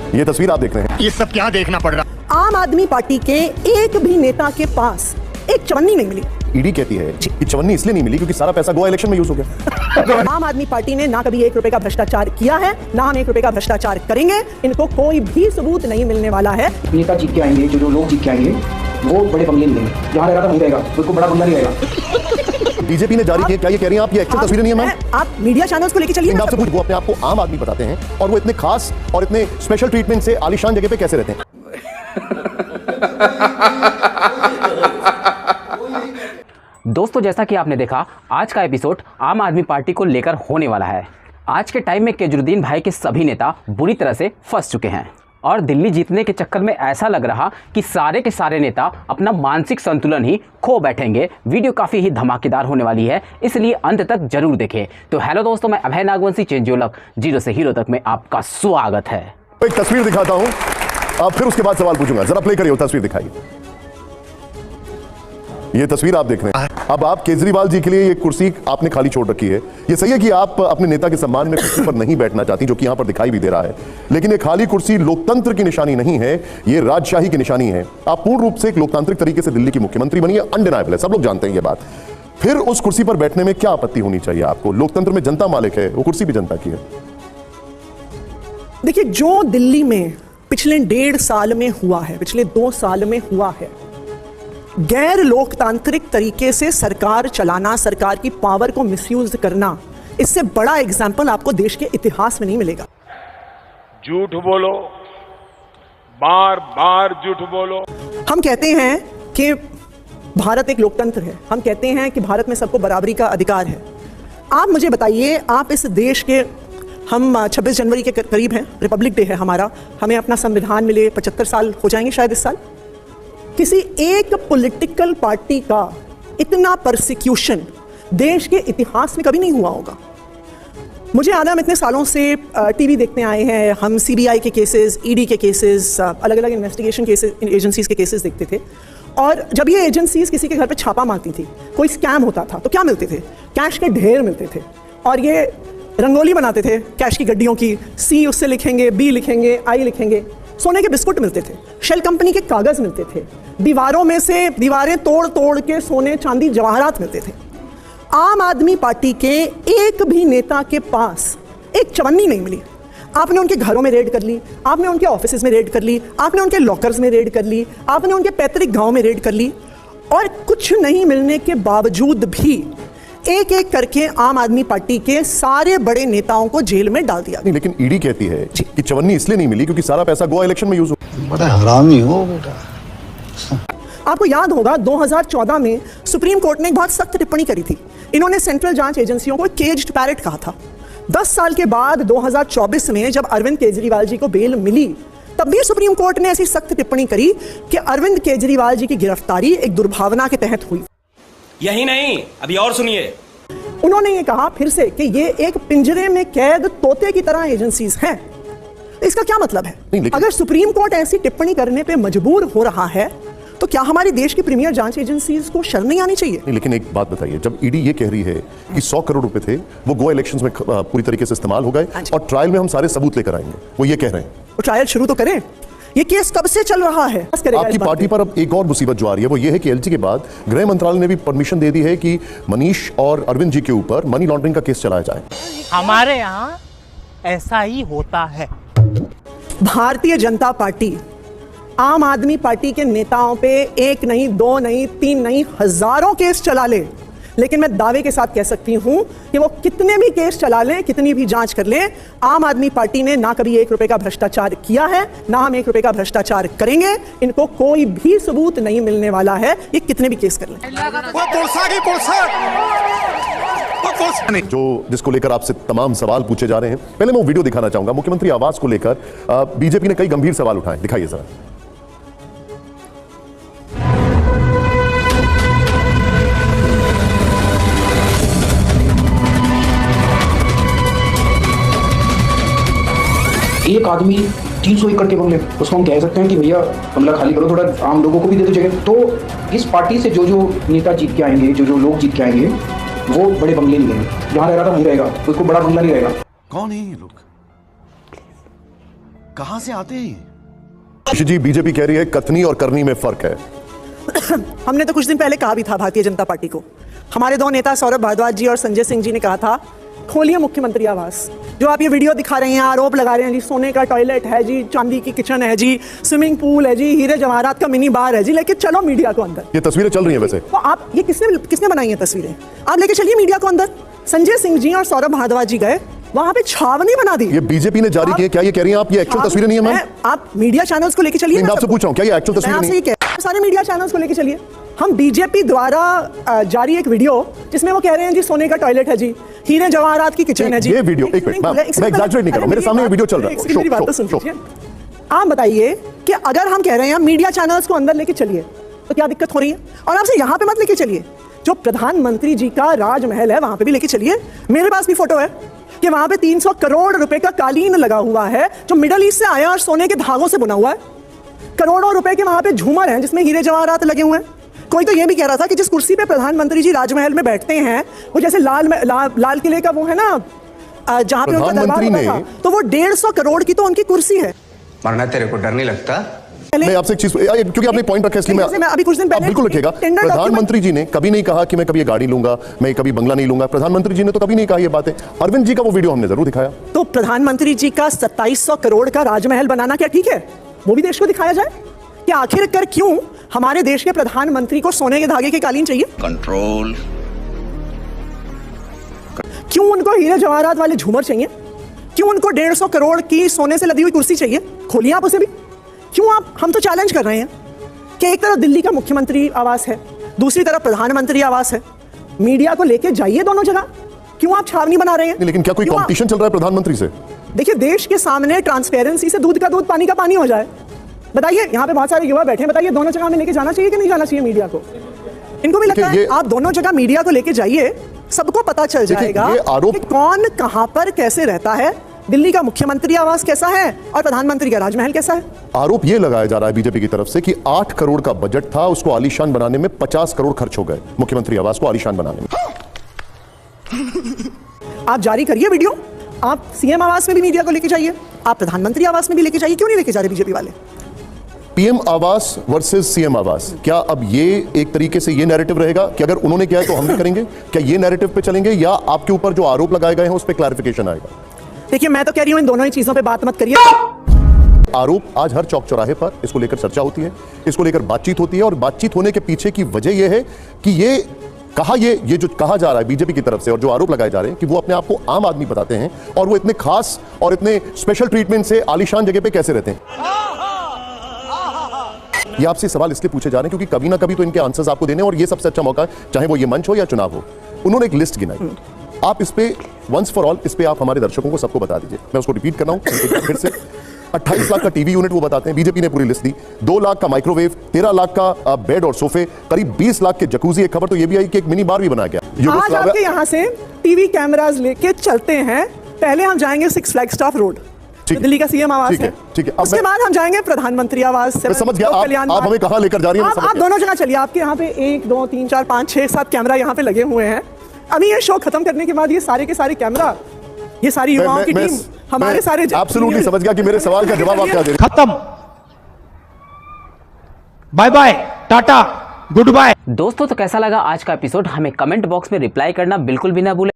ये तस्वीर आप देख रहे हैं, ये सब क्या देखना पड़ रहा। आम आदमी पार्टी के एक भी नेता के पास एक चवन्नी नहीं मिली। ईडी कहती है कि चवन्नी इसलिए नहीं मिली क्योंकि सारा पैसा गोवा इलेक्शन में यूज हो गया। आम आदमी पार्टी ने ना कभी 1 रुपए का भ्रष्टाचार किया है, ना हम 1 रुपए का भ्रष्टाचार करेंगे। इनको कोई भी सबूत नहीं मिलने वाला है। नेता जीत के आएंगे, जो लोग जीत के आएंगे वो बड़े बंगले मिलेंगे। जहाँ रहेगा वहीं रहेगा, उसको बड़ा बंगला नहीं रहेगा। बीजेपी ने जारी किया, क्या ये कह रही हैं आप, ये एक्चुअल तस्वीरें नहीं है मैम? आप मीडिया चैनल्स को लेकर चलिए। आपसे पूछ, वो अपने आप को आम आदमी बताते हैं और वो इतने खास और इतने स्पेशल ट्रीटमेंट से आलीशान जगह पे कैसे रहते हैं? दोस्तों, जैसा कि आपने देखा, आज का एपिसोड आम आदमी पार्टी को लेकर होने वाला है। आज के टाइम में केजरीवाल भाई के सभी नेता बुरी तरह से फंस चुके हैं और दिल्ली जीतने के चक्कर में ऐसा लग रहा कि सारे के सारे नेता अपना मानसिक संतुलन ही खो बैठेंगे। वीडियो काफ़ी ही धमाकेदार होने वाली है, इसलिए अंत तक जरूर देखें। तो हेलो दोस्तों, मैं अभय नागवंशी, चेंजियोलक जीरो से हीरो तक में आपका स्वागत है। एक तस्वीर दिखाता हूं, अब फिर उसके बाद सवाल पूछूंगा। जरा प्ले करिए, तस्वीर दिखाइए। ये तस्वीर आप देख रहे हैं। अब आप केजरीवाल जी के लिए ये कुर्सी आपने खाली छोड़ रखी है। ये सही है कि आप अपने नेता के सम्मान में कुर्सी पर नहीं बैठना चाहती, जो कि यहां पर दिखाई भी दे रहा है, लेकिन ये खाली कुर्सी लोकतंत्र की निशानी नहीं है, ये राजशाही की निशानी है। आप पूर्ण रूप से एक लोकतांत्रिक तरीके से दिल्ली की मुख्यमंत्री बनी है, अनडिनाइबल है, सब लोग जानते हैं ये बात। फिर उस कुर्सी पर बैठने में क्या आपत्ति होनी चाहिए आपको? लोकतंत्र में जनता मालिक है, वो कुर्सी भी जनता की है। देखिए, जो दिल्ली में पिछले 1.5 साल में हुआ है, पिछले 2 साल में हुआ है, गैर लोकतांत्रिक तरीके से सरकार चलाना, सरकार की पावर को मिसयूज करना, इससे बड़ा एग्जाम्पल आपको देश के इतिहास में नहीं मिलेगा। झूठ बोलो, बार बार झूठ बोलो। हम कहते हैं कि भारत एक लोकतंत्र है, हम कहते हैं कि भारत में सबको बराबरी का अधिकार है। आप मुझे बताइए, आप इस देश के, हम 26 जनवरी के करीब हैं, रिपब्लिक डे है हमारा, हमें अपना संविधान मिले 75 साल हो जाएंगे शायद इस साल। किसी एक पॉलिटिकल पार्टी का इतना परसिक्यूशन देश के इतिहास में कभी नहीं हुआ होगा। मुझे याद है, हम इतने सालों से टीवी देखते आए हैं, हम सीबीआई के केसेस, ईडी के केसेस, अलग अलग इन्वेस्टिगेशन केसेस, एजेंसीज के केसेस देखते थे। और जब ये एजेंसीज किसी के घर पे छापा मारती थी, कोई स्कैम होता था, तो क्या मिलते थे? कैश के ढेर मिलते थे। और ये रंगोली बनाते थे कैश की गड्डियों की, सी उससे लिखेंगे, बी लिखेंगे, आई लिखेंगे। सोने के बिस्कुट मिलते थे, शेल कंपनी के कागज मिलते थे, दीवारों में से दीवारें तोड़ तोड़ के सोने चांदी जवाहरात मिलते थे। आम आदमी पार्टी के एक भी नेता के पास एक चवन्नी नहीं मिली। आपने उनके घरों में रेड कर ली, आपने उनके ऑफिसेज में रेड कर ली, आपने उनके लॉकर्स में रेड कर ली, आपने उनके पैतृक गांव में रेड कर ली, और कुछ नहीं मिलने के बावजूद भी एक एक करके आम आदमी पार्टी के सारे बड़े नेताओं को जेल में डाल दिया। नहीं, लेकिन ईडी कहती है कि चवन्नी इसलिए नहीं मिली क्योंकि सारा पैसा गोवा इलेक्शन में यूज हो। बड़ा हरामी हो बेटा। आपको याद होगा 2014 में सुप्रीम कोर्ट ने एक बहुत सख्त टिप्पणी करी थी। इन्होंने सेंट्रल जांच एजेंसियों को केज्ड पैरेट कहा था। 10 साल के बाद 2024 में जब अरविंद केजरीवाल जी को बेल मिली, तब भी सुप्रीम कोर्ट ने ऐसी सख्त टिप्पणी करी कि अरविंद केजरीवाल जी की गिरफ्तारी एक दुर्भावना के तहत हुई। यही नहीं, अभी और सुनिए। उन्होंने ये कहा फिर से कि ये एक पिंजरे में कैद तोते की तरह एजेंसीज हैं। इसका क्या मतलब है? अगर सुप्रीम कोर्ट ऐसी टिप्पणी करने पे मजबूर हो रहा है, तो क्या हमारे देश की प्रीमियर जांच एजेंसीज को शर्म नहीं आनी चाहिए? नहीं, लेकिन एक बात बताइए, जब ईडी ये कह रही है कि 100 करोड़ रुपए थे, वो गोवा इलेक्शंस में पूरी तरीके से इस्तेमाल हो गए और ट्रायल में हम सारे सबूत लेकर आएंगे, वो ये कह रहे हैं। वो ट्रायल शुरू तो करें। ये केस कब से चल रहा है? आपकी पार्टी पर अब एक और मुसीबत जो आ रही है, वो ये है कि एलजी के बाद गृह मंत्रालय ने भी परमिशन दे दी है कि मनीष और अरविंद जी के ऊपर मनी लॉन्ड्रिंग का केस चलाया जाए। हमारे यहाँ ऐसा ही होता है। भारतीय जनता पार्टी आम आदमी पार्टी के नेताओं पे 1 नहीं, 2 नहीं, 3 नहीं, हजारों केस चला ले, लेकिन मैं दावे के साथ कह सकती हूं कि वो कितने भी केस चला लें, कितनी भी जांच कर लें, आम आदमी पार्टी ने ना कभी 1 रुपए का भ्रष्टाचार किया है, ना हम 1 रुपए का भ्रष्टाचार करेंगे। इनको कोई भी सबूत नहीं मिलने वाला है, ये कितने भी केस कर लें। जो जिसको लेकर आपसे तमाम सवाल पूछे जा रहे हैं, पहले मैं वो वीडियो दिखाना चाहूंगा। मुख्यमंत्री आवास को लेकर बीजेपी ने कई गंभीर सवाल उठाए, दिखाइए जरा। एक आदमी 300 एकड़ के बंगले, उसको हम कह सकते हैं कि भैया बंगला खाली करो, थोड़ा आम लोगों को भी दे दो जगह। तो इस पार्टी से जो जो नेता जीत के आएंगे, जो जो लोग जीत के आएंगे, वो बड़े बंगले मिलेंगे। जहाँ रह रहा था वहीं रहेगा, उसको बड़ा बंगला नहीं रहेगा। कौन है ये लोग? कहां से आते हैं? जी बीजेपी कह रही है कथनी और करनी में फर्क है। हमने तो कुछ दिन पहले कहा भी था भारतीय जनता पार्टी को, हमारे दो नेता सौरभ भारद्वाज जी और संजय सिंह जी ने कहा था खोलिए मुख्यमंत्री आवास। जो आप ये वीडियो दिखा रहे हैं, आरोप लगा रहे हैं जी, सोने का टॉयलेट है जी, चांदी की किचन है जी, स्विमिंग पूल है जी, हीरे जवाहरात का मिनी बार है जी, लेके चलो मीडिया को अंदर। ये तस्वीरें चल रही हैं वैसे। तो आप ये किसने बनाई है तस्वीरें? आप लेके चलिए मीडिया को अंदर। संजय सिंह जी और सौरभ भारद्वाज जी गए, वहां पे छावनी बना दी। ये बीजेपी ने जारी की है, क्या ये कह रही हैं आप ये एक्चुअल तस्वीरें नहीं है मैम? आप मीडिया चैनल्स को लेके चलिए। मैं आपसे पूछ रहा हूं क्या ये एक्चुअल तस्वीरें नहीं है? सारे मीडिया चैनल्स को लेके चलिए। हम बीजेपी द्वारा जारी एक वीडियो जिसमें वो कह रहे हैं जी सोने का टॉयलेट है जी, हीरे जवाहरात की किचन है जी। ये वीडियो एक मिनट, मैं एग्जैजरेट नहीं कर रहा हूं, मेरे सामने ये वीडियो चल रहा है। मेरी बात तो सुन लीजिए। आप बताइए कि अगर हम कह रहे हैं मीडिया चैनल्स को अंदर लेके चलिए तो क्या दिक्कत हो रही है? और आपसे यहां पे मत लेके चलिए, जो प्रधानमंत्री जी का राजमहल है वहां पे भी लेके चलिए। मेरे पास भी फोटो है कि वहां पे 300 करोड़ रुपए का कालीन लगा हुआ है जो मिडल ईस्ट से आया और सोने के धागों से बुना हुआ है। करोड़ों रुपए के वहां पे झूमर हैं जिसमें हीरे जवाहरात लगे हुए हैं। कोई तो ये भी कह रहा था कि जिस कुर्सी पे प्रधानमंत्री जी राजमहल में बैठते हैं वो जैसे लाल किले का वो है ना जहां पे उनका दरबार होता था, तो वो 150 करोड़ की तो उनकी कुर्सी है। मरना तेरे को डर नहीं लगता? मैं आपसे एक चीज, क्योंकि आपने पॉइंट रखा है इसलिए मैं अभी कुछ दिन पहले बिल्कुल रखिएगा। प्रधानमंत्री जी ने कभी नहीं कहा कि मैं कभी ये गाड़ी लूंगा, मैं कभी बंगला नहीं लूंगा। प्रधानमंत्री जी ने तो कभी नहीं कहा ये बातें। अरविंद जी का वो वीडियो हमने जरूर दिखाया। तो प्रधानमंत्री जी का 2700 करोड़ का राजमहल बनाना क्या ठीक है? वो भी देश को दिखाया जाए कि आखिरकार क्यों हमारे देश के प्रधानमंत्री को सोने के धागे के कालीन चाहिए? कंट्रोल। क्यों उनको हीरे जवाहरात वाले झूमर चाहिए? क्यों उनको 150 करोड़ की सोने से लदी हुई कुर्सी चाहिए? खोलिए आप उसे भी। क्यों आप, हम तो चैलेंज कर रहे हैं कि एक तरफ दिल्ली का मुख्यमंत्री आवास है, दूसरी तरफ प्रधानमंत्री आवास है, मीडिया को लेके जाइए दोनों जगह। क्यों आप छावनी बना रहे हैं? लेकिन क्या कोई कंपटीशन चल रहा है प्रधानमंत्री से? देखिए, देश के सामने ट्रांसपेरेंसी से दूध का दूध पानी का पानी हो जाए। बताइए, यहाँ पे बहुत सारे युवा बैठे हैं, बताइए दोनों जगह में लेके जाना चाहिए कि नहीं जाना चाहिए मीडिया को? इनको भी लगता है आप दोनों जगह मीडिया को लेके जाइए, सबको पता चल जाएगा कि कौन कहां पर कैसे रहता है, दिल्ली का मुख्यमंत्री आवास कैसा है और प्रधानमंत्री का राजमहल कैसा है। आरोप ये लगाया जा रहा है बीजेपी की तरफ से कि 8 करोड़ का बजट था, उसको आलीशान बनाने में 50 करोड़ खर्च हो गए, मुख्यमंत्री आवास को आलीशान बनाने में। आप जारी करिए वीडियो, आप सीएम आवास में भी मीडिया को लेके जाइए, आप प्रधानमंत्री आवास में भी लेके जाइए। क्यों नहीं लेके जा रहे बीजेपी वाले? पीएम आवास वर्सेस सीएम आवास, क्या अब ये एक तरीके से ये नैरेटिव रहेगा कि अगर उन्होंने किया है तो हम भी करेंगे? क्या ये नैरेटिव पे चलेंगे या आपके ऊपर जो आरोप लगाए गए हैं उस पर क्लैरिफिकेशन आएगा? देखिए, मैं तो कह रही हूं इन दोनों ही चीजों पे बात मत करिए। आरोप आज हर चौक चौराहे पर इसको लेकर चर्चा होती है, इसको लेकर बातचीत होती है, और बातचीत होने के पीछे की वजह यह है कि ये जो कहा जा रहा है बीजेपी की तरफ से और जो आरोप लगाए जा रहे हैं कि वो अपने आप को आम आदमी बताते हैं और वो इतने खास और इतने स्पेशल ट्रीटमेंट से आलीशान जगह पे कैसे रहते हैं। ये आपसे सवाल इसलिए पूछे जा रहे हैं क्योंकि कभी ना कभी तो इनके आंसर्स आपको देने, और ये सबसे अच्छा मौका है, चाहे वो ये मंच हो या चुनाव हो। उन्होंने एक लिस्ट गिनाई, आप इस पे वंस फॉर ऑल इस पे आप हमारे दर्शकों को सबको बता दीजिए। मैं उसको रिपीट कर रहा हूं फिर से। 28 लाख का टीवी यूनिट वो बताते हैं, बीजेपी ने पूरी लिस्ट दी। 2 लाख का माइक्रोवेव, 13 लाख का बेड और सोफे, करीब 20 लाख के जकूजी। एक खबर तो ये भी आई कि एक मिनी बार भी बनाया गया। आज आपके यहाँ से टीवी कैमरास लेके चलते हैं, पहले हम जाएंगे 6 फ्लैगस्टाफ रोड, दिल्ली का सीएम आवास है, ठीक है। उसके बाद हम जाएंगे प्रधानमंत्री आवास। समझ गया आप हमें कहां लेकर जा रही हैं? आप दोनों जगह चलिए। आपके यहाँ पे 1 2 3 4 5 6 7 कैमरा यहाँ पे लगे हुए हैं। अभी ये शो खत्म करने के बाद ये सारे के सारे कैमरा, ये सारी युवाओं की टीम, हमारे सारे एब्सोल्युटली समझ गया कि मेरे सवाल का जवाब आप क्या दे रहे हैं। खत्म, बाय बाय, टाटा, गुड बाय। दोस्तों, तो कैसा लगा आज का एपिसोड? हमें कमेंट बॉक्स में रिप्लाई करना बिल्कुल भी ना भूलें।